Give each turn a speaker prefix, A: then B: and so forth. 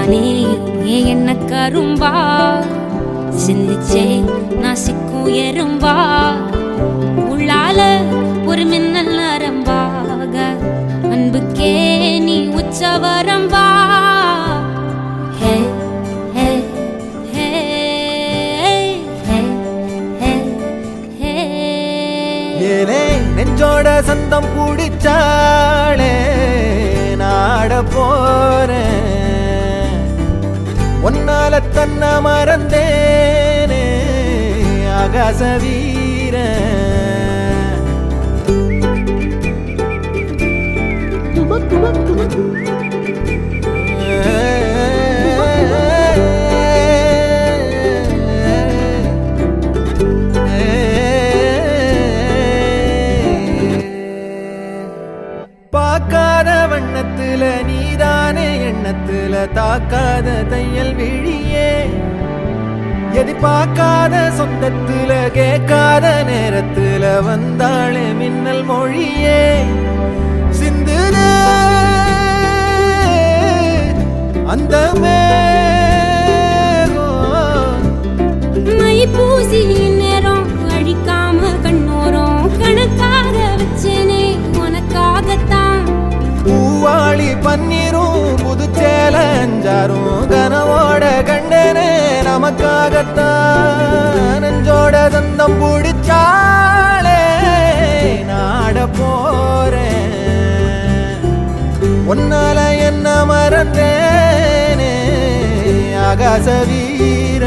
A: நீ என்ன கரும்பா சிந்திச்சே நான் சிக்கும் எறும்பா உள்ளால ஒரு மின்னல் நரம்பாக அன்புக்கே நீ உச்சவரம்பா ஹே ஹே ஹே ஹே ஹே ஹே
B: ஏனே நெஞ்சோட சந்தம் பிடிச்சாளே நாட போறேன் ஒன்னால தன்ன மறந்தேனே ஆகாச வீரன் பார்க்காத வண்ணத்துல நீதானே எண்ணத்துல தாக்காத தையல் விழியே எதிர்பார்க்காத சொந்தத்துல கேட்காத நேரத்துல வந்தாளே மின்னல் மொழியே சிந்துதே அந்த
A: மை பூசி நேரம் அழிக்காம கண்ணோரம் கணக்காக வச்சேனே உனக்காகத்தான்
B: பூவாளி பன்னீரும் புதுச்சேல அஞ்சாரும் கனவோட கண்டனே நமக்காகத்தான் நெஞ்சோட சந்தம் பிடிச்சாளே நாட போறேன் ஒன்னால என்ன மறந்தேனே ஆகாச வீரன்